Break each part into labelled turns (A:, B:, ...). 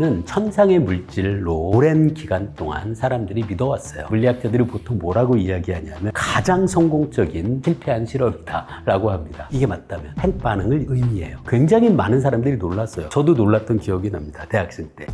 A: 는 천상의 물질로 오랜 기간 동안 사람들이 믿어왔어요. 물리학자들이 보통 뭐라고 이야기하냐면 가장 성공적인 실패한 실험이다 라고 합니다. 이게 맞다면 핵반응을 의미해요. 굉장히 많은 사람들이 놀랐어요. 저도 놀랐던 기억이 납니다. 대학생 때.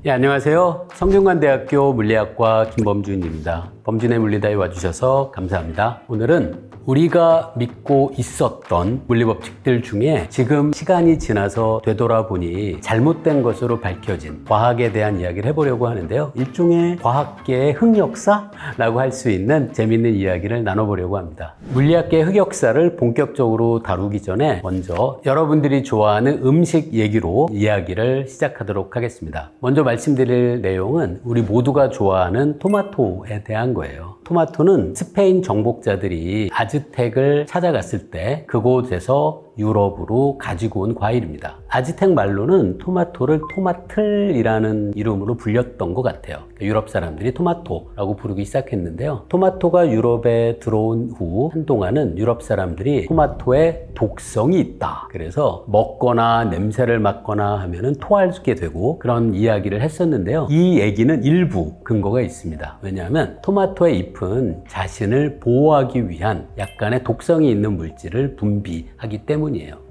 A: 예, 안녕하세요. 성균관대학교 물리학과 김범준입니다. 범준의 물리다에 와주셔서 감사합니다. 오늘은 우리가 믿고 있었던 물리법칙들 중에 지금 시간이 지나서 되돌아보니 잘못된 것으로 밝혀진 과학에 대한 이야기를 해보려고 하는데요. 일종의 과학계의 흑역사라고 할 수 있는 재밌는 이야기를 나눠보려고 합니다. 물리학계의 흑역사를 본격적으로 다루기 전에 먼저 여러분들이 좋아하는 음식 얘기로 이야기를 시작하도록 하겠습니다. 먼저 말씀드릴 내용은 우리 모두가 좋아하는 토마토에 대한 거예요. 토마토는 스페인 정복자들이 아즈텍을 찾아갔을 때 그곳에서 유럽으로 가지고 온 과일입니다. 아즈텍 말로는 토마토를 토마틀이라는 이름으로 불렸던 것 같아요. 유럽 사람들이 토마토라고 부르기 시작했는데요. 토마토가 유럽에 들어온 후 한동안은 유럽 사람들이 토마토에 독성이 있다. 그래서 먹거나 냄새를 맡거나 하면은 토하게 되고 그런 이야기를 했었는데요. 이 얘기는 일부 근거가 있습니다. 왜냐하면 토마토의 잎은 자신을 보호하기 위한 약간의 독성이 있는 물질을 분비하기 때문이에요.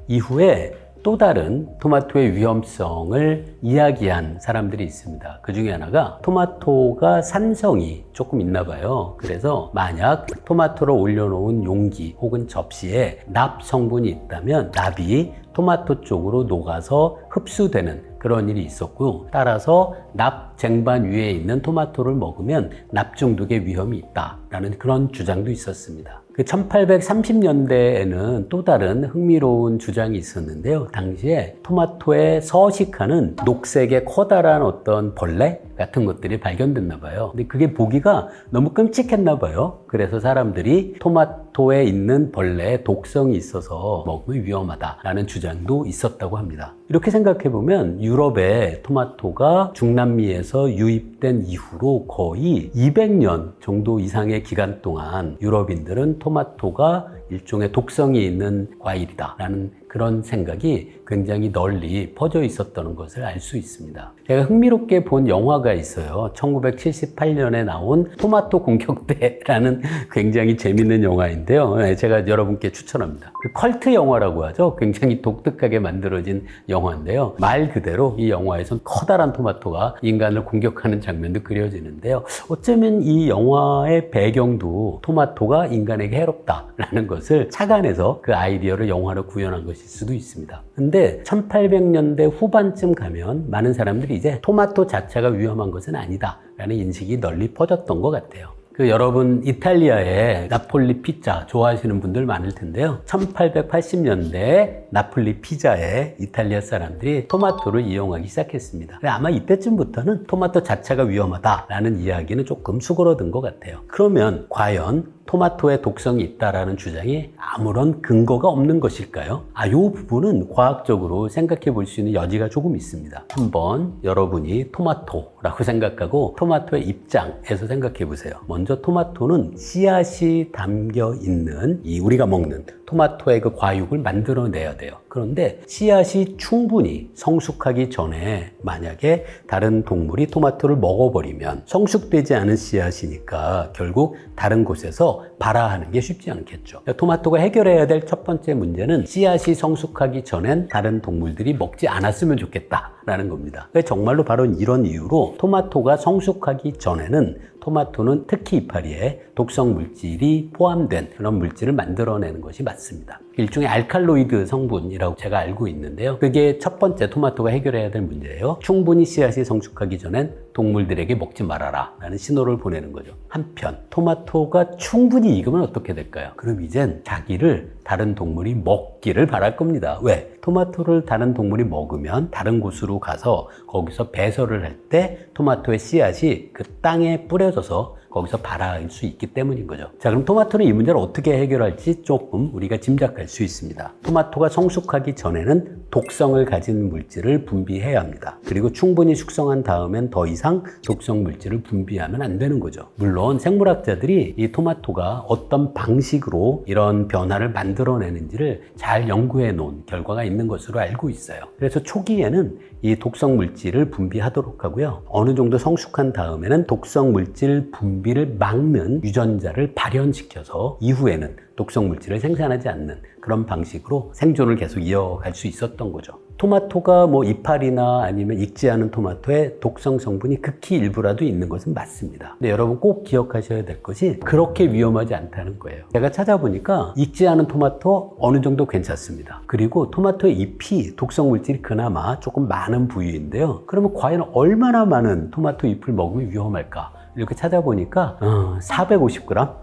A: 이후에 또 다른 토마토의 위험성을 이야기한 사람들이 있습니다. 그 중에 하나가 토마토가 산성이 조금 있나 봐요. 그래서 만약 토마토를 올려놓은 용기 혹은 접시에 납 성분이 있다면 납이 토마토 쪽으로 녹아서 흡수되는 그런 일이 있었고, 따라서 납 쟁반 위에 있는 토마토를 먹으면 납 중독의 위험이 있다라는 그런 주장도 있었습니다. 그 1830년대에는 또 다른 흥미로운 주장이 있었는데요. 당시에 토마토에 서식하는 녹색의 커다란 어떤 벌레 같은 것들이 발견됐나 봐요. 근데 그게 보기가 너무 끔찍했나 봐요. 그래서 사람들이 토마토에 있는 벌레에 독성이 있어서 먹으면 위험하다라는 주장도 있었다고 합니다. 이렇게 생각해 보면 유럽에 토마토가 중남미에서 유입된 이후로 거의 200년 정도 이상의 기간 동안 유럽인들은 토마토가 일종의 독성이 있는 과일이다라는 그런 생각이 굉장히 널리 퍼져 있었다는 것을 알 수 있습니다. 제가 흥미롭게 본 영화가 있어요. 1978년에 나온 토마토 공격대라는 굉장히 재밌는 영화인데요. 제가 여러분께 추천합니다. 그 컬트 영화라고 하죠. 굉장히 독특하게 만들어진 영화인데요. 말 그대로 이 영화에선 커다란 토마토가 인간을 공격하는 장면도 그려지는데요. 어쩌면 이 영화의 배경도 토마토가 인간에게 해롭다라는 것을 착안해서 그 아이디어를 영화로 구현한 것일 수도 있습니다. 근데 1800년대 후반쯤 가면 많은 사람들이 이제 토마토 자체가 위험한 것은 아니다 라는 인식이 널리 퍼졌던 것 같아요. 여러분 이탈리아의 나폴리 피자 좋아하시는 분들 많을 텐데요. 1880년대 나폴리 피자에 이탈리아 사람들이 토마토를 이용하기 시작했습니다. 아마 이때쯤부터는 토마토 자체가 위험하다라는 이야기는 조금 수그러든 것 같아요. 그러면 과연 토마토에 독성이 있다라는 주장이 아무런 근거가 없는 것일까요? 이 부분은 과학적으로 생각해 볼 수 있는 여지가 조금 있습니다. 한번 여러분이 토마토라고 생각하고 토마토의 입장에서 생각해 보세요. 먼저 토마토는 씨앗이 담겨 있는 우리가 먹는 토마토의 그 과육을 만들어내야 돼요. 그런데 씨앗이 충분히 성숙하기 전에 만약에 다른 동물이 토마토를 먹어버리면 성숙되지 않은 씨앗이니까 결국 다른 곳에서 발화하는 게 쉽지 않겠죠. 토마토가 해결해야 될 첫 번째 문제는 씨앗이 성숙하기 전엔 다른 동물들이 먹지 않았으면 좋겠다라는 겁니다. 정말로 바로 이런 이유로 토마토가 성숙하기 전에는 토마토는 특히 이파리에 독성 물질이 포함된 그런 물질을 만들어내는 것이 맞습니다. 일종의 알칼로이드 성분이라고 제가 알고 있는데요. 그게 첫 번째 토마토가 해결해야 될 문제예요. 충분히 씨앗이 성숙하기 전엔 동물들에게 먹지 말아라 라는 신호를 보내는 거죠. 한편 토마토가 충분히 익으면 어떻게 될까요? 그럼 이젠 자기를 다른 동물이 먹기를 바랄 겁니다. 왜? 토마토를 다른 동물이 먹으면 다른 곳으로 가서 거기서 배설을 할 때 토마토의 씨앗이 그 땅에 뿌려져서 거기서 발화할 수 있기 때문인 거죠. 자, 그럼 토마토는 이 문제를 어떻게 해결할지 조금 우리가 짐작할 수 있습니다. 토마토가 성숙하기 전에는 독성을 가진 물질을 분비해야 합니다. 그리고 충분히 숙성한 다음엔 더 이상 독성 물질을 분비하면 안 되는 거죠. 물론 생물학자들이 이 토마토가 어떤 방식으로 이런 변화를 만들어내는지를 잘 연구해 놓은 결과가 있는 것으로 알고 있어요. 그래서 초기에는 이 독성 물질을 분비하도록 하고요. 어느 정도 성숙한 다음에는 독성 물질 분비를 막는 유전자를 발현시켜서 이후에는 독성 물질을 생산하지 않는 그런 방식으로 생존을 계속 이어갈 수 있었던 거죠. 토마토가 뭐 이파리나 아니면 익지 않은 토마토에 독성 성분이 극히 일부라도 있는 것은 맞습니다. 근데 여러분 꼭 기억하셔야 될 것이 그렇게 위험하지 않다는 거예요. 제가 찾아보니까 익지 않은 토마토 어느 정도 괜찮습니다. 그리고 토마토의 잎이 독성 물질이 그나마 조금 많은 부위인데요. 그러면 과연 얼마나 많은 토마토 잎을 먹으면 위험할까? 이렇게 찾아보니까 450g?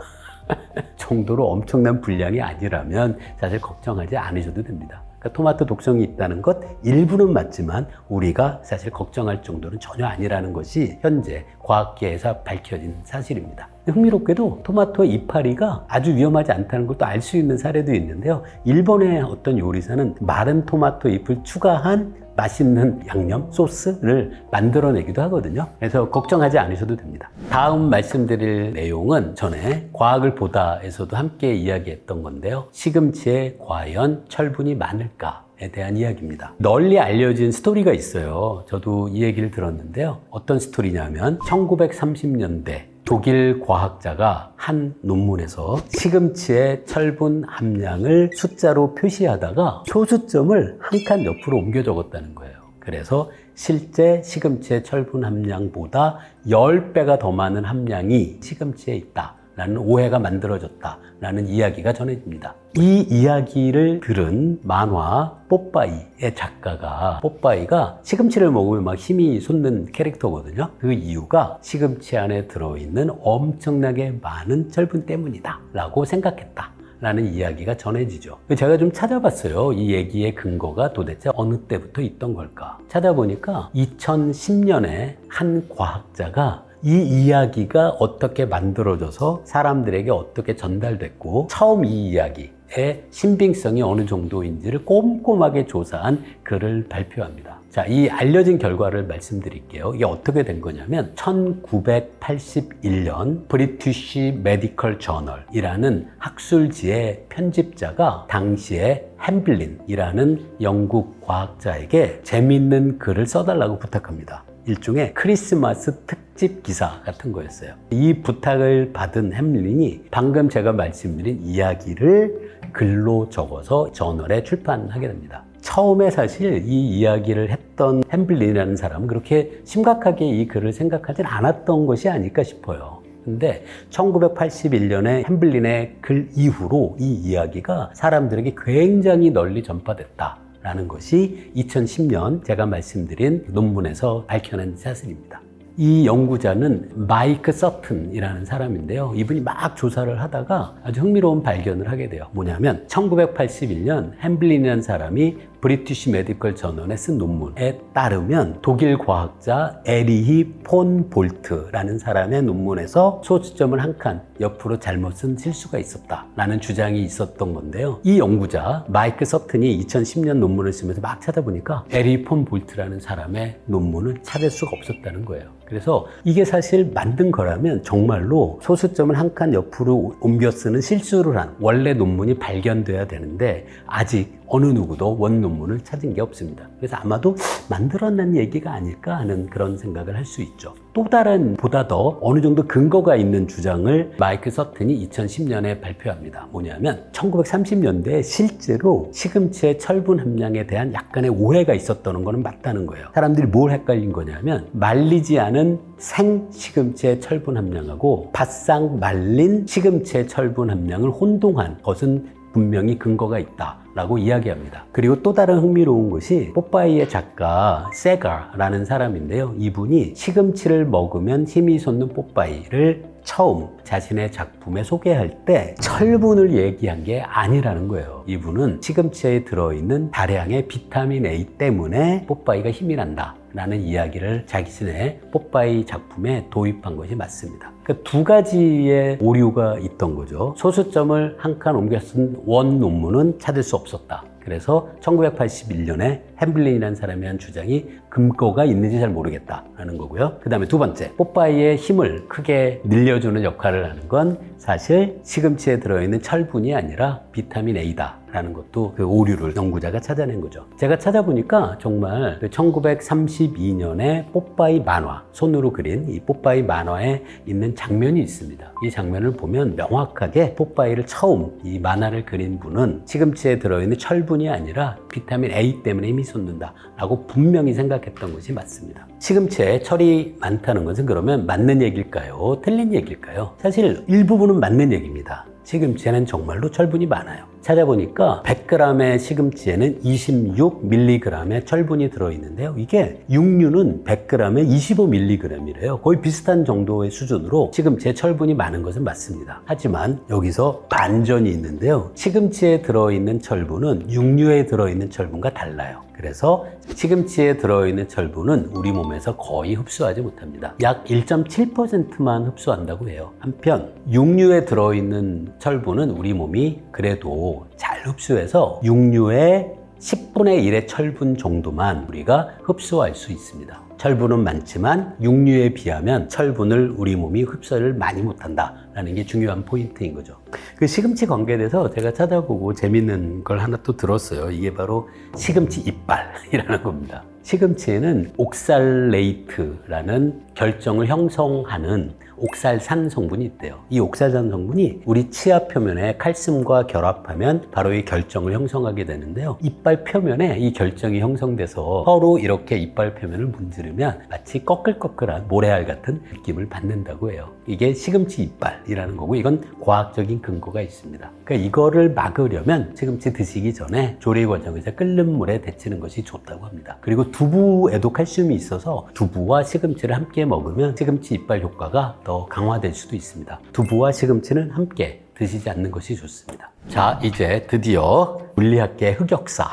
A: 정도로 엄청난 분량이 아니라면 사실 걱정하지 않으셔도 됩니다. 그러니까 토마토 독성이 있다는 것 일부는 맞지만 우리가 사실 걱정할 정도는 전혀 아니라는 것이 현재 과학계에서 밝혀진 사실입니다. 흥미롭게도 토마토 이파리가 아주 위험하지 않다는 걸 또 알 수 있는 사례도 있는데요. 일본의 어떤 요리사는 마른 토마토 잎을 추가한 맛있는 양념, 소스를 만들어내기도 하거든요. 그래서 걱정하지 않으셔도 됩니다. 다음 말씀드릴 내용은 전에 과학을 보다에서도 함께 이야기했던 건데요. 시금치에 과연 철분이 많을까에 대한 이야기입니다. 널리 알려진 스토리가 있어요. 저도 이 얘기를 들었는데요. 어떤 스토리냐면 1930년대 독일 과학자가 한 논문에서 시금치의 철분 함량을 숫자로 표시하다가 소수점을 한 칸 옆으로 옮겨 적었다는 거예요. 그래서 실제 시금치의 철분 함량보다 10배가 더 많은 함량이 시금치에 있다 라는 오해가 만들어졌다라는 이야기가 전해집니다. 이 이야기를 들은 만화 뽀빠이의 작가가 뽀빠이가 시금치를 먹으면 막 힘이 솟는 캐릭터거든요. 그 이유가 시금치 안에 들어있는 엄청나게 많은 철분 때문이다 라고 생각했다 라는 이야기가 전해지죠. 제가 좀 찾아봤어요. 이 얘기의 근거가 도대체 어느 때부터 있던 걸까? 찾아보니까 2010년에 한 과학자가 이 이야기가 어떻게 만들어져서 사람들에게 어떻게 전달됐고 처음 이 이야기의 신빙성이 어느 정도인지를 꼼꼼하게 조사한 글을 발표합니다. 자, 이 알려진 결과를 말씀드릴게요. 이게 어떻게 된 거냐면 1981년 브리티시 메디컬 저널이라는 학술지의 편집자가 당시에 햄블린이라는 영국 과학자에게 재밌는 글을 써달라고 부탁합니다. 일종의 크리스마스 특집 기사 같은 거였어요. 이 부탁을 받은 햄린이 방금 제가 말씀드린 이야기를 글로 적어서 저널에 출판하게 됩니다. 처음에 사실 이 이야기를 했던 햄블린이라는 사람은 그렇게 심각하게 이 글을 생각하진 않았던 것이 아닐까 싶어요. 근데 1981년에 햄블린의 글 이후로 이 이야기가 사람들에게 굉장히 널리 전파됐다 라는 것이 2010년 제가 말씀드린 논문에서 밝혀낸 사실입니다. 이 연구자는 마이크 서튼이라는 사람인데요. 이분이 막 조사를 하다가 아주 흥미로운 발견을 하게 돼요. 뭐냐면 1981년 햄블린이라는 사람이 브리티시 메디컬 저널에 쓴 논문에 따르면 독일 과학자 에리히 폰 볼트라는 사람의 논문에서 소수점을 한 칸 옆으로 잘못 쓴 실수가 있었다라는 주장이 있었던 건데요. 이 연구자 마이크 서튼이 2010년 논문을 쓰면서 막 찾아보니까 에리히 폰 볼트라는 사람의 논문을 찾을 수가 없었다는 거예요. 그래서 이게 사실 만든 거라면 정말로 소수점을 한 칸 옆으로 옮겨 쓰는 실수를 한 원래 논문이 발견돼야 되는데 아직 어느 누구도 원 논문을 찾은 게 없습니다. 그래서 아마도 만들어낸 얘기가 아닐까 하는 그런 생각을 할 수 있죠. 또 다른 보다 더 어느 정도 근거가 있는 주장을 마이크 서튼이 2010년에 발표합니다. 뭐냐면 1930년대에 실제로 시금치의 철분 함량에 대한 약간의 오해가 있었다는 거는 맞다는 거예요. 사람들이 뭘 헷갈린 거냐면 말리지 않은 생 시금치의 철분 함량하고 바싹 말린 시금치의 철분 함량을 혼동한 것은 분명히 근거가 있다라고 이야기합니다. 그리고 또 다른 흥미로운 것이 뽀빠이의 작가 세가라는 사람인데요. 이분이 시금치를 먹으면 힘이 솟는 뽀빠이를 처음 자신의 작품에 소개할 때 철분을 얘기한 게 아니라는 거예요. 이분은 시금치에 들어있는 다량의 비타민 A 때문에 뽀빠이가 힘이 난다 라는 이야기를 자신의 뽀빠이 작품에 도입한 것이 맞습니다. 그러니까 두 가지의 오류가 있던 거죠. 소수점을 한 칸 옮겨 쓴 원 논문은 찾을 수 없었다. 그래서 1981년에 햄블린이라는 사람이 한 주장이 근거가 있는지 잘 모르겠다라는 거고요. 그 다음에 두 번째, 뽀빠이의 힘을 크게 늘려주는 역할을 하는 건 사실 시금치에 들어있는 철분이 아니라 비타민 A다 라는 것도 그 오류를 연구자가 찾아낸 거죠. 제가 찾아보니까 정말 1932년에 뽀빠이 만화, 손으로 그린 이 뽀빠이 만화에 있는 장면이 있습니다. 이 장면을 보면 명확하게 뽀빠이를 처음 이 만화를 그린 분은 시금치에 들어있는 철분이 아니라 비타민 A 때문에 힘이 솟는다 라고 분명히 생각했던 것이 맞습니다. 시금치에 철이 많다는 것은 그러면 맞는 얘기일까요? 틀린 얘기일까요? 사실 일부분은 맞는 얘기입니다. 시금치에는 정말로 철분이 많아요. 찾아보니까 100g의 시금치에는 26mg의 철분이 들어있는데요. 이게 육류는 100g에 25mg이래요. 거의 비슷한 정도의 수준으로 시금치에 철분이 많은 것은 맞습니다. 하지만 여기서 반전이 있는데요. 시금치에 들어있는 철분은 육류에 들어있는 철분과 달라요. 그래서 시금치에 들어있는 철분은 우리 몸에서 거의 흡수하지 못합니다. 약 1.7%만 흡수한다고 해요. 한편 육류에 들어있는 철분은 우리 몸이 그래도 잘 흡수해서 육류의 10분의 1의 철분 정도만 우리가 흡수할 수 있습니다. 철분은 많지만 육류에 비하면 철분을 우리 몸이 흡수를 많이 못한다라는 게 중요한 포인트인 거죠. 그 시금치 관계에 대해서 제가 찾아보고 재밌는 걸 하나 또 들었어요. 이게 바로 시금치 이빨이라는 겁니다. 시금치에는 옥살레이트라는 결정을 형성하는 옥살산 성분이 있대요. 이 옥살산 성분이 우리 치아 표면에 칼슘과 결합하면 바로 이 결정을 형성하게 되는데요. 이빨 표면에 이 결정이 형성돼서 서로 이렇게 이빨 표면을 문지르면 마치 꺼끌꺼끌한 모래알 같은 느낌을 받는다고 해요. 이게 시금치 이빨이라는 거고 이건 과학적인 근거가 있습니다. 그러니까 이거를 막으려면 시금치 드시기 전에 조리 과정에서 끓는 물에 데치는 것이 좋다고 합니다. 그리고 두부에도 칼슘이 있어서 두부와 시금치를 함께 먹으면 시금치 이빨 효과가 더 강화될 수도 있습니다. 두부와 시금치는 함께 드시지 않는 것이 좋습니다. 자, 이제 드디어 물리학계 흑역사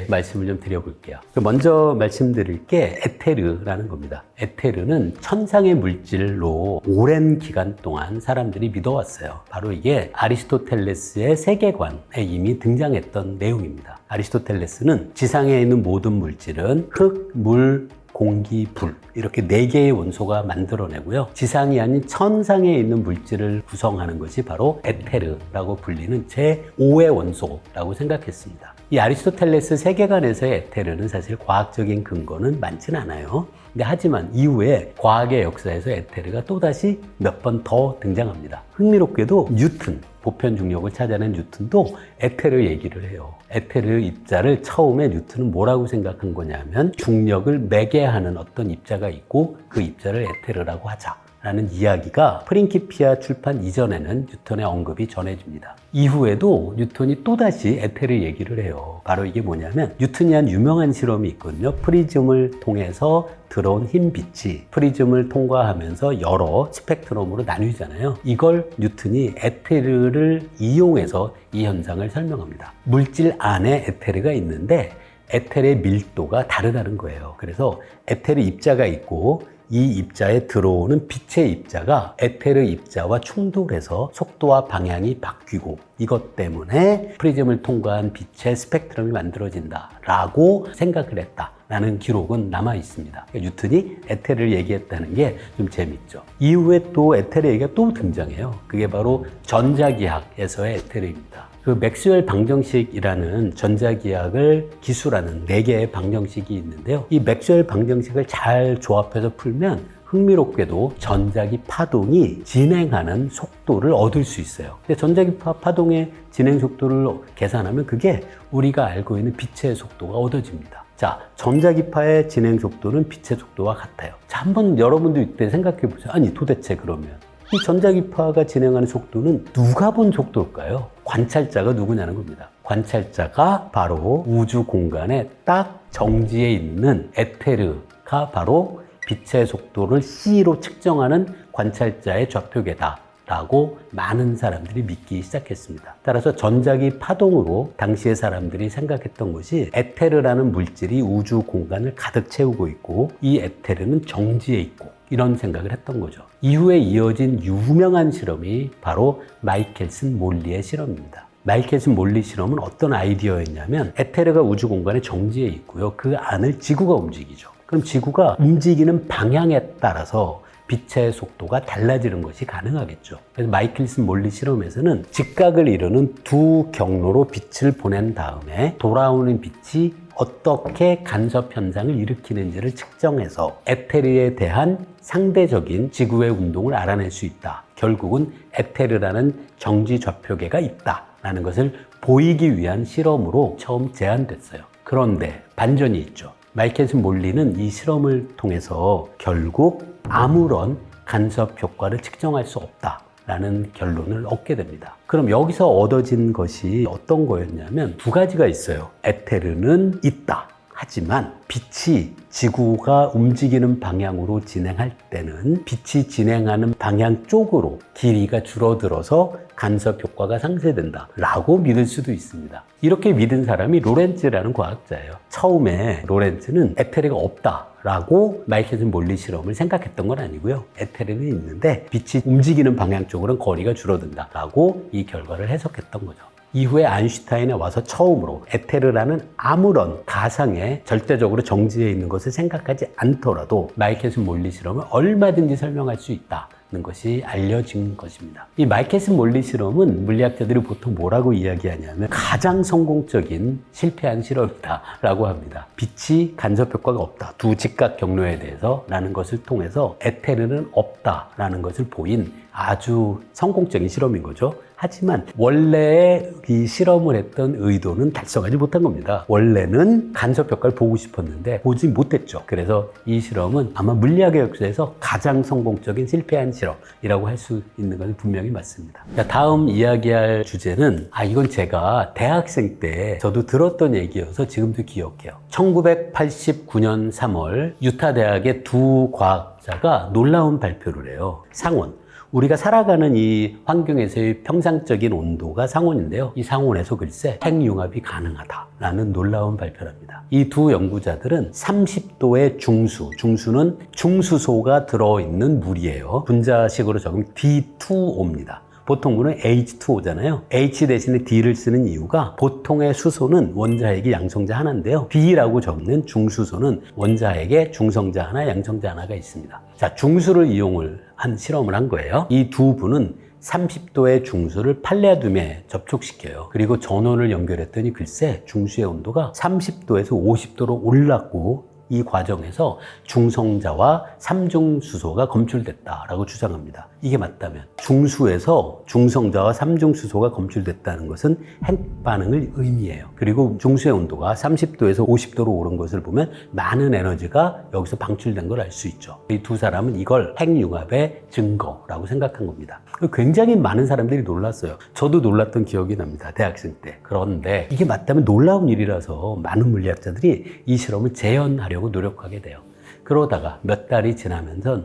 A: 말씀을 좀 드려볼게요. 먼저 말씀드릴 게 에테르라는 겁니다. 에테르는 천상의 물질로 오랜 기간 동안 사람들이 믿어왔어요. 바로 이게 아리스토텔레스의 세계관에 이미 등장했던 내용입니다. 아리스토텔레스는 지상에 있는 모든 물질은 흙, 물, 공기, 불 이렇게 4개의 원소가 만들어내고요. 지상이 아닌 천상에 있는 물질을 구성하는 것이 바로 에테르라고 불리는 제5의 원소라고 생각했습니다. 이 아리스토텔레스 세계관에서의 에테르는 사실 과학적인 근거는 많진 않아요. 근데 하지만 이후에 과학의 역사에서 에테르가 또다시 몇 번 더 등장합니다. 흥미롭게도 뉴턴, 보편 중력을 찾아낸 뉴턴도 에테르 얘기를 해요. 에테르 입자를 처음에 뉴턴은 뭐라고 생각한 거냐면 중력을 매개하는 어떤 입자가 있고 그 입자를 에테르라고 하자 라는 이야기가 프린키피아 출판 이전에는 뉴턴의 언급이 전해집니다. 이후에도 뉴턴이 또다시 에테르 얘기를 해요. 바로 이게 뭐냐면 뉴턴이 한 유명한 실험이 있거든요. 프리즘을 통해서 들어온 흰 빛이 프리즘을 통과하면서 여러 스펙트럼으로 나뉘잖아요. 이걸 뉴턴이 에테르를 이용해서 이 현상을 설명합니다. 물질 안에 에테르가 있는데 에테르의 밀도가 다르다는 거예요. 그래서 에테르 입자가 있고 이 입자에 들어오는 빛의 입자가 에테르 입자와 충돌해서 속도와 방향이 바뀌고 이것 때문에 프리즘을 통과한 빛의 스펙트럼이 만들어진다라고 생각을 했다라는 기록은 남아 있습니다. 그러니까 뉴턴이 에테르를 얘기했다는 게 좀 재밌죠. 이후에 또 에테르 얘기가 또 등장해요. 그게 바로 전자기학에서의 에테르입니다. 그 맥스웰 방정식이라는 전자기학을 기술하는 4개의 방정식이 있는데요. 이 맥스웰 방정식을 잘 조합해서 풀면 흥미롭게도 전자기 파동이 진행하는 속도를 얻을 수 있어요. 근데 전자기 파동의 진행 속도를 계산하면 그게 우리가 알고 있는 빛의 속도가 얻어집니다. 자, 전자기파의 진행 속도는 빛의 속도와 같아요. 자, 한번 여러분도 이때 생각해 보세요. 아니, 도대체 그러면 이 전자기파가 진행하는 속도는 누가 본 속도일까요? 관찰자가 누구냐는 겁니다. 관찰자가 바로 우주 공간에 딱 정지해 있는 에테르가 바로 빛의 속도를 C로 측정하는 관찰자의 좌표계다 라고 많은 사람들이 믿기 시작했습니다. 따라서 전자기 파동으로 당시의 사람들이 생각했던 것이 에테르라는 물질이 우주 공간을 가득 채우고 있고 이 에테르는 정지해 있고 이런 생각을 했던 거죠. 이후에 이어진 유명한 실험이 바로 마이켈슨 몰리의 실험입니다. 마이켈슨 몰리 실험은 어떤 아이디어였냐면 에테르가 우주 공간에 정지해 있고요. 그 안을 지구가 움직이죠. 그럼 지구가 움직이는 방향에 따라서 빛의 속도가 달라지는 것이 가능하겠죠. 그래서 마이켈슨 몰리 실험에서는 직각을 이루는 두 경로로 빛을 보낸 다음에 돌아오는 빛이 어떻게 간섭 현상을 일으키는지를 측정해서 에테르에 대한 상대적인 지구의 운동을 알아낼 수 있다. 결국은 에테르라는 정지 좌표계가 있다라는 것을 보이기 위한 실험으로 처음 제안됐어요. 그런데 반전이 있죠. 마이켈슨 몰리는 이 실험을 통해서 결국 아무런 간섭 효과를 측정할 수 없다라는 결론을 얻게 됩니다. 그럼 여기서 얻어진 것이 어떤 거였냐면 두 가지가 있어요. 에테르는 있다. 하지만 빛이 지구가 움직이는 방향으로 진행할 때는 빛이 진행하는 방향 쪽으로 길이가 줄어들어서 간섭 효과가 상쇄된다 라고 믿을 수도 있습니다. 이렇게 믿은 사람이 로렌츠라는 과학자예요. 처음에 로렌츠는 에테르가 없다 라고 마이켈슨 몰리 실험을 생각했던 건 아니고요. 에테르는 있는데 빛이 움직이는 방향 쪽으로는 거리가 줄어든다 라고 이 결과를 해석했던 거죠. 이후에 아인슈타인에 와서 처음으로 에테르라는 아무런 가상에 절대적으로 정지해 있는 것을 생각하지 않더라도 마이켈슨 몰리 실험을 얼마든지 설명할 수 있다는 것이 알려진 것입니다. 이 마이켈슨 몰리 실험은 물리학자들이 보통 뭐라고 이야기하냐면 가장 성공적인 실패한 실험이다라고 합니다. 빛이 간섭 효과가 없다. 두 직각 경로에 대해서 라는 것을 통해서 에테르는 없다라는 것을 보인 아주 성공적인 실험인 거죠. 하지만 원래 이 실험을 했던 의도는 달성하지 못한 겁니다. 원래는 간섭 효과를 보고 싶었는데 보지 못했죠. 그래서 이 실험은 아마 물리학의 역사에서 가장 성공적인 실패한 실험이라고 할 수 있는 것은 분명히 맞습니다. 자, 다음 이야기할 주제는 이건 제가 대학생 때 저도 들었던 얘기여서 지금도 기억해요. 1989년 3월 유타 대학의 두 과학자가 놀라운 발표를 해요. 상온. 우리가 살아가는 이 환경에서의 평상적인 온도가 상온인데요. 이 상온에서 글쎄 핵융합이 가능하다라는 놀라운 발표를 합니다. 이 두 연구자들은 30도의 중수는 중수소가 들어있는 물이에요. 분자식으로 적으면 D2O입니다. 보통 물은 H2O잖아요. H 대신에 D를 쓰는 이유가 보통의 수소는 원자핵이 양성자 하나인데요. B라고 적는 중수소는 원자핵에 중성자 하나, 양성자 하나가 있습니다. 자, 중수를 이용을 한 실험을 한 거예요. 이 두 분은 30도의 중수를 팔레아듐에 접촉시켜요. 그리고 전원을 연결했더니 글쎄 중수의 온도가 30도에서 50도로 올랐고 이 과정에서 중성자와 삼중수소가 검출됐다라고 주장합니다. 이게 맞다면 중수에서 중성자와 삼중수소가 검출됐다는 것은 핵반응을 의미해요. 그리고 중수의 온도가 30도에서 50도로 오른 것을 보면 많은 에너지가 여기서 방출된 걸 알 수 있죠. 이 두 사람은 이걸 핵융합의 증거라고 생각한 겁니다. 굉장히 많은 사람들이 놀랐어요. 저도 놀랐던 기억이 납니다. 대학생 때. 그런데 이게 맞다면 놀라운 일이라서 많은 물리학자들이 이 실험을 재현하려고 노력하게 돼요. 그러다가 몇 달이 지나면서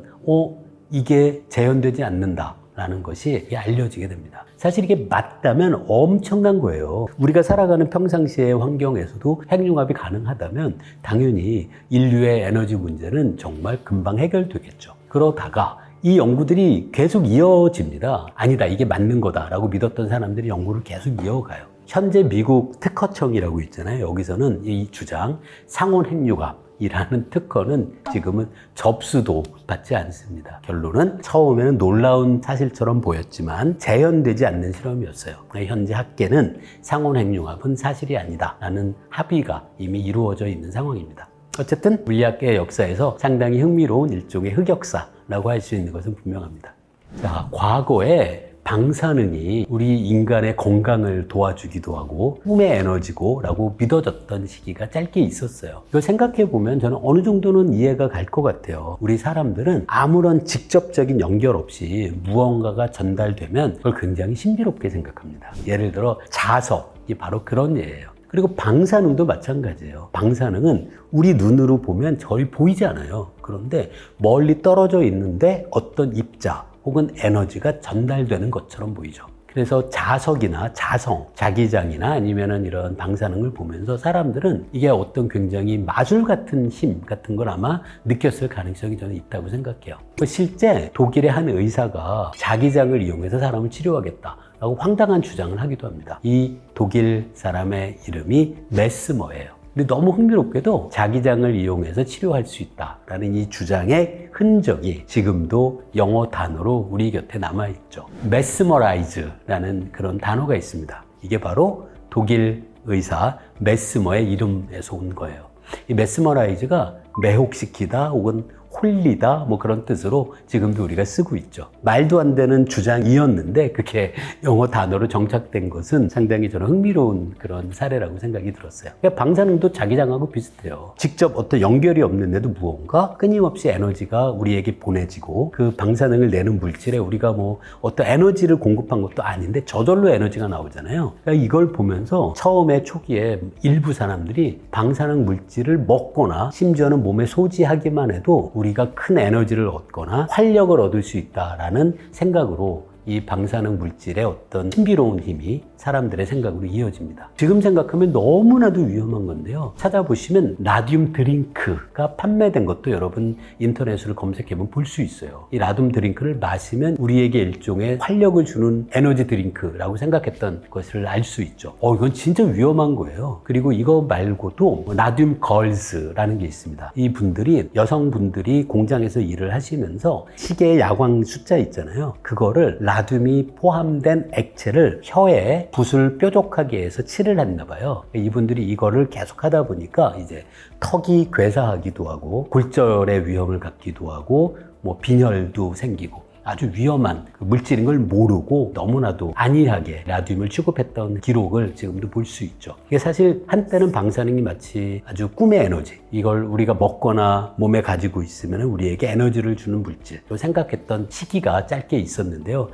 A: 이게 재현되지 않는다라는 것이 알려지게 됩니다. 사실 이게 맞다면 엄청난 거예요. 우리가 살아가는 평상시의 환경에서도 핵융합이 가능하다면 당연히 인류의 에너지 문제는 정말 금방 해결되겠죠. 그러다가 이 연구들이 계속 이어집니다. 아니다, 이게 맞는 거다라고 믿었던 사람들이 연구를 계속 이어가요. 현재 미국 특허청이라고 있잖아요. 여기서는 이 주장 상온 핵융합이라는 특허는 지금은 접수도 받지 않습니다. 결론은 처음에는 놀라운 사실처럼 보였지만 재현되지 않는 실험이었어요. 현재 학계는 상온 핵융합은 사실이 아니다 라는 합의가 이미 이루어져 있는 상황입니다. 어쨌든 물리학계의 역사에서 상당히 흥미로운 일종의 흑역사라고 할 수 있는 것은 분명합니다. 자, 과거에 방사능이 우리 인간의 건강을 도와주기도 하고 꿈의 에너지고 라고 믿어졌던 시기가 짧게 있었어요. 이걸 생각해보면 저는 어느 정도는 이해가 갈 것 같아요. 우리 사람들은 아무런 직접적인 연결 없이 무언가가 전달되면 그걸 굉장히 신비롭게 생각합니다. 예를 들어 자석이 바로 그런 예예요. 그리고 방사능도 마찬가지예요. 방사능은 우리 눈으로 보면 거의 보이지 않아요. 그런데 멀리 떨어져 있는데 어떤 입자 혹은 에너지가 전달되는 것처럼 보이죠. 그래서 자석이나 자성, 자기장이나 아니면은 이런 방사능을 보면서 사람들은 이게 어떤 굉장히 마술 같은 힘 같은 걸 아마 느꼈을 가능성이 저는 있다고 생각해요. 실제 독일의 한 의사가 자기장을 이용해서 사람을 치료하겠다라고 황당한 주장을 하기도 합니다. 이 독일 사람의 이름이 메스머예요. 근데 너무 흥미롭게도 자기장을 이용해서 치료할 수 있다라는 이 주장의 흔적이 지금도 영어 단어로 우리 곁에 남아있죠. 메스머라이즈라는 그런 단어가 있습니다. 이게 바로 독일 의사 메스머의 이름에서 온 거예요. 이 메스머라이즈가 매혹시키다 혹은 홀리다 뭐 그런 뜻으로 지금도 우리가 쓰고 있죠. 말도 안 되는 주장이었는데 그게 영어 단어로 정착된 것은 상당히 저는 흥미로운 그런 사례라고 생각이 들었어요. 그러니까 방사능도 자기장하고 비슷해요. 직접 어떤 연결이 없는데도 무언가 끊임없이 에너지가 우리에게 보내지고 그 방사능을 내는 물질에 우리가 뭐 어떤 에너지를 공급한 것도 아닌데 저절로 에너지가 나오잖아요. 그러니까 이걸 보면서 처음에 초기에 일부 사람들이 방사능 물질을 먹거나 심지어는 몸에 소지하기만 해도 우리가 큰 에너지를 얻거나 활력을 얻을 수 있다라는 생각으로 이 방사능 물질의 어떤 신비로운 힘이 사람들의 생각으로 이어집니다. 지금 생각하면 너무나도 위험한 건데요. 찾아보시면 라듐 드링크가 판매된 것도 여러분 인터넷으로 검색해보면 볼 수 있어요. 이 라듐 드링크를 마시면 우리에게 일종의 활력을 주는 에너지 드링크라고 생각했던 것을 알 수 있죠. 이건 진짜 위험한 거예요. 그리고 이거 말고도 라듐 걸스라는 게 있습니다. 이 분들이 여성분들이 공장에서 일을 하시면서 시계의 야광 숫자 있잖아요. 그거를 라듐이 포함된 액체를 혀에 붓을 뾰족하게 해서 칠을 했나 봐요. 이분들이 이거를 계속 하다 보니까 이제 턱이 괴사하기도 하고 골절의 위험을 갖기도 하고 뭐 빈혈도 생기고 아주 위험한 물질인 걸 모르고 너무나도 안이하게 라듐을 취급했던 기록을 지금도 볼 수 있죠. 이게 사실 한때는 방사능이 마치 아주 꿈의 에너지, 이걸 우리가 먹거나 몸에 가지고 있으면 우리에게 에너지를 주는 물질로 생각했던 시기가 짧게 있었는데요.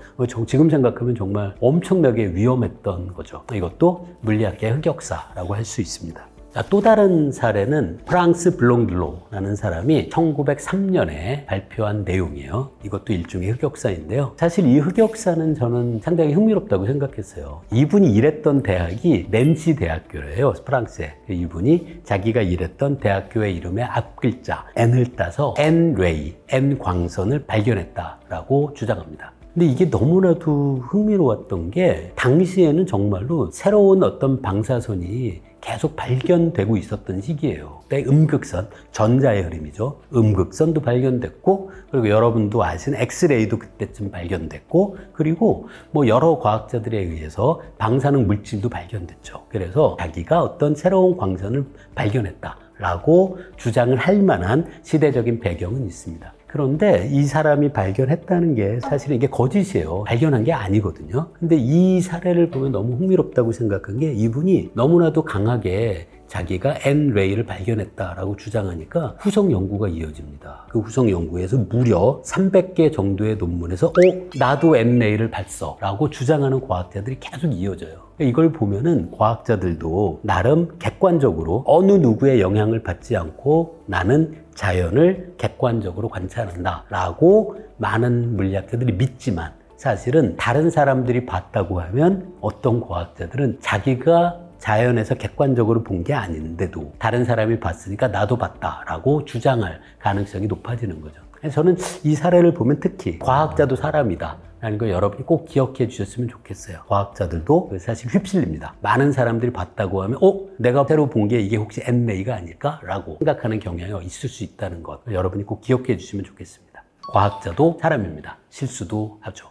A: 지금 생각하면 정말 엄청나게 위험했던 거죠. 이것도 물리학계의 흑역사라고 할 수 있습니다. 또 다른 사례는 프랑스 블롱들로라는 사람이 1903년에 발표한 내용이에요. 이것도 일종의 흑역사인데요. 사실 이 흑역사는 저는 상당히 흥미롭다고 생각했어요. 이분이 일했던 대학이 낸시 대학교예요, 프랑스에. 이분이 자기가 일했던 대학교의 이름의 앞글자 N을 따서 N-ray, N-광선을 발견했다라고 주장합니다. 근데 이게 너무나도 흥미로웠던 게 당시에는 정말로 새로운 어떤 방사선이 계속 발견되고 있었던 시기예요. 음극선, 전자의 흐름이죠. 음극선도 발견됐고, 그리고 여러분도 아시는 엑스레이도 그때쯤 발견됐고, 그리고 뭐 여러 과학자들에 의해서 방사능 물질도 발견됐죠. 그래서 자기가 어떤 새로운 광선을 발견했다라고 주장을 할 만한 시대적인 배경은 있습니다. 그런데 이 사람이 발견했다는 게 사실은 이게 거짓이에요. 발견한 게 아니거든요. 근데 이 사례를 보면 너무 흥미롭다고 생각한 게 이분이 너무나도 강하게 자기가 N-ray를 발견했다라고 주장하니까 후속 연구가 이어집니다. 그 후속 연구에서 무려 300개 정도의 논문에서 나도 N-ray를 봤어 라고 주장하는 과학자들이 계속 이어져요. 이걸 보면은 과학자들도 나름 객관적으로 어느 누구의 영향을 받지 않고 나는 자연을 객관적으로 관찰한다 라고 많은 물리학자들이 믿지만 사실은 다른 사람들이 봤다고 하면 어떤 과학자들은 자기가 자연에서 객관적으로 본 게 아닌데도 다른 사람이 봤으니까 나도 봤다라고 주장할 가능성이 높아지는 거죠. 저는 이 사례를 보면 특히 과학자도 사람이다 라는 걸 여러분이 꼭 기억해 주셨으면 좋겠어요. 과학자들도 사실 휩쓸립니다. 많은 사람들이 봤다고 하면 내가 새로 본 게 이게 혹시 N-ray가 아닐까? 라고 생각하는 경향이 있을 수 있다는 것 여러분이 꼭 기억해 주시면 좋겠습니다. 과학자도 사람입니다. 실수도 하죠.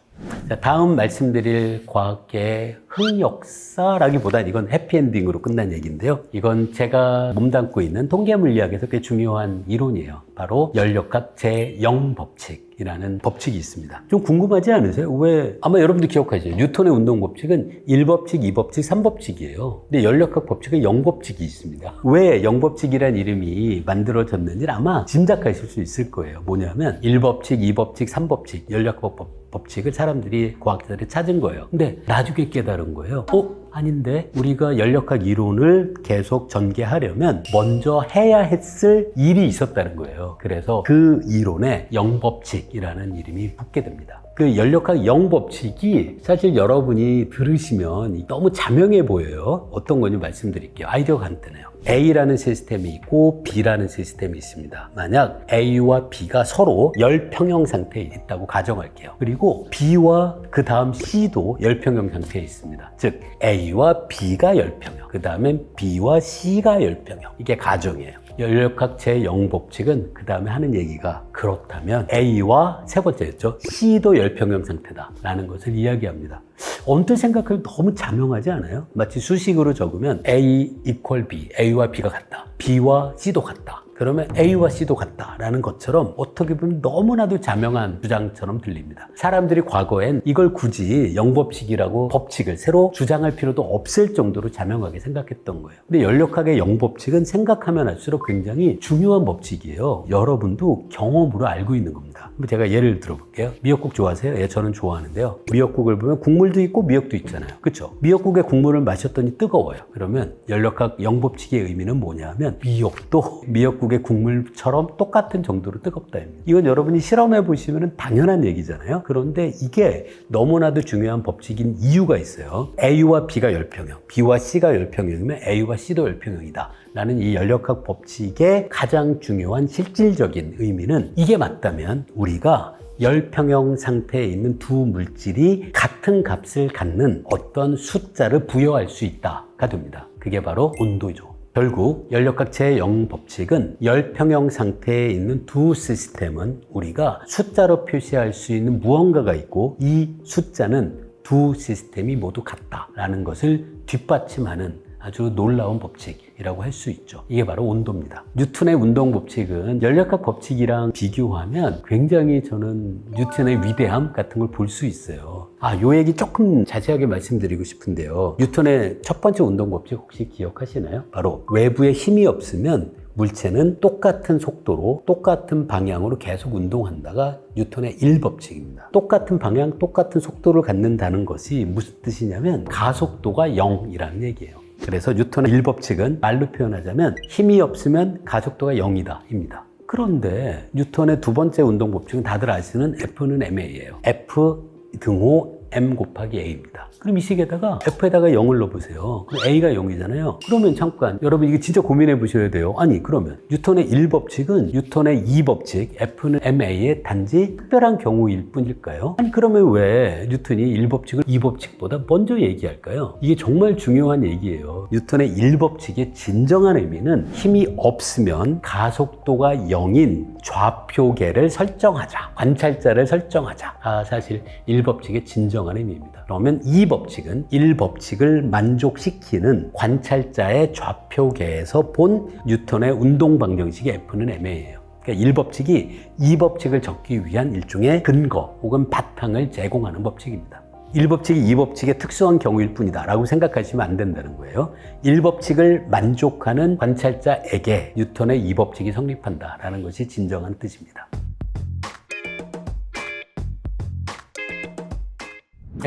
A: 자, 다음 말씀드릴 과학계의 흑역사라기보단 이건 해피엔딩으로 끝난 얘기인데요. 이건 제가 몸담고 있는 통계물리학에서 꽤 중요한 이론이에요. 바로 연력학 제0법칙이라는 법칙이 있습니다. 좀 궁금하지 않으세요? 왜? 아마 여러분도 기억하시죠? 뉴턴의 운동법칙은 1법칙, 2법칙, 3법칙이에요. 근데 연력학 법칙은 0법칙이 있습니다. 왜 0법칙이라는 이름이 만들어졌는지는 아마 짐작하실 수 있을 거예요. 뭐냐면 1법칙, 2법칙, 3법칙, 연력학 법칙을 사람들이, 과학자들이 찾은 거예요. 근데 나중에 깨달은 거예요. 아닌데 우리가 연력학 이론을 계속 전개하려면 먼저 해야 했을 일이 있었다는 거예요. 그래서 그 이론에 영법칙이라는 이름이 붙게 됩니다. 그 연력학 영법칙이 사실 여러분이 들으시면 너무 자명해 보여요. 어떤 건지 말씀드릴게요. 아이디어가 간단해요. A라는 시스템이 있고 B라는 시스템이 있습니다. 만약 A와 B가 서로 열평형 상태에 있다고 가정할게요. 그리고 B와 그 다음 C도 열평형 상태에 있습니다. 즉 A와 B가 열평형, 그 다음엔 B와 C가 열평형. 이게 가정이에요. 연력학 제0법칙은 그 다음에 하는 얘기가 그렇다면 A와 세 번째였죠. C도 열평형 상태다 라는 것을 이야기합니다. 언뜻 생각하면 너무 자명하지 않아요? 마치 수식으로 적으면 A equal B, A와 B가 같다. B와 C도 같다. 그러면 A와 C도 같다라는 것처럼 어떻게 보면 너무나도 자명한 주장처럼 들립니다. 사람들이 과거엔 이걸 굳이 영법칙이라고 법칙을 새로 주장할 필요도 없을 정도로 자명하게 생각했던 거예요. 근데 연력학의 영법칙은 생각하면 할수록 굉장히 중요한 법칙이에요. 여러분도 경험으로 알고 있는 겁니다. 제가 예를 들어볼게요. 미역국 좋아하세요? 예, 저는 좋아하는데요. 미역국을 보면 국물도 있고 미역도 있잖아요. 그렇죠? 미역국에 국물을 마셨더니 뜨거워요. 그러면 연력학 영법칙의 의미는 뭐냐면 미역도 미역국의 국물처럼 똑같은 정도로 뜨겁다. 이건 여러분이 실험해 보시면 당연한 얘기잖아요. 그런데 이게 너무나도 중요한 법칙인 이유가 있어요. A와 B가 열평형, B와 C가 열평형이면 A와 C도 열평형이다 라는 이 연력학 법칙의 가장 중요한 실질적인 의미는 이게 맞다면 우리가 열평형 상태에 있는 두 물질이 같은 값을 갖는 어떤 숫자를 부여할 수 있다가 됩니다. 그게 바로 온도죠. 결국 연력학 제0법칙은 열평형 상태에 있는 두 시스템은 우리가 숫자로 표시할 수 있는 무언가가 있고 이 숫자는 두 시스템이 모두 같다라는 것을 뒷받침하는 아주 놀라운 법칙이라고 할 수 있죠. 이게 바로 온도입니다. 뉴턴의 운동 법칙은 연력학 법칙이랑 비교하면 굉장히 저는 뉴턴의 위대함 같은 걸 볼 수 있어요. 요 얘기 조금 자세하게 말씀드리고 싶은데요. 뉴턴의 첫 번째 운동 법칙 혹시 기억하시나요? 바로 외부에 힘이 없으면 물체는 똑같은 속도로 똑같은 방향으로 계속 운동한다가 뉴턴의 1법칙입니다. 똑같은 방향, 똑같은 속도를 갖는다는 것이 무슨 뜻이냐면 가속도가 0이라는 얘기예요. 그래서 뉴턴의 1법칙은 말로 표현하자면 힘이 없으면 가속도가 0이다 입니다. 그런데 뉴턴의 두 번째 운동 법칙은 다들 아시는 F는 ma예요. F 등호 m 곱하기 a입니다. 그럼 이 식에다가 F에다가 0을 넣어보세요. 그럼 A가 0이잖아요. 그러면 잠깐 여러분 이게 진짜 고민해 보셔야 돼요. 아니 그러면 뉴턴의 1법칙은 뉴턴의 2법칙 F는 ma의 단지 특별한 경우일 뿐일까요? 아니 그러면 왜 뉴턴이 1법칙을 2법칙보다 먼저 얘기할까요? 이게 정말 중요한 얘기예요. 뉴턴의 1법칙의 진정한 의미는 힘이 없으면 가속도가 0인 좌표계를 설정하자, 관찰자를 설정하자. 사실 1법칙의 진정한 의미입니다. 그러면 2법칙은 1법칙을 만족시키는 관찰자의 좌표계에서 본 뉴턴의 운동 방정식의 F는 ma예요. 그러니까 1법칙이 2법칙을 적기 위한 일종의 근거 혹은 바탕을 제공하는 법칙입니다. 1법칙이 2법칙의 특수한 경우일 뿐이다 라고 생각하시면 안 된다는 거예요. 1법칙을 만족하는 관찰자에게 뉴턴의 2법칙이 성립한다 라는 것이 진정한 뜻입니다.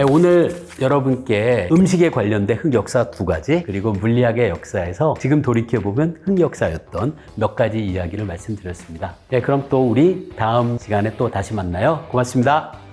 A: 오늘 여러분께 음식에 관련된 흑역사 2가지 그리고 물리학의 역사에서 지금 돌이켜보면 흑역사였던 몇 가지 이야기를 말씀드렸습니다. 그럼 또 우리 다음 시간에 또 다시 만나요. 고맙습니다.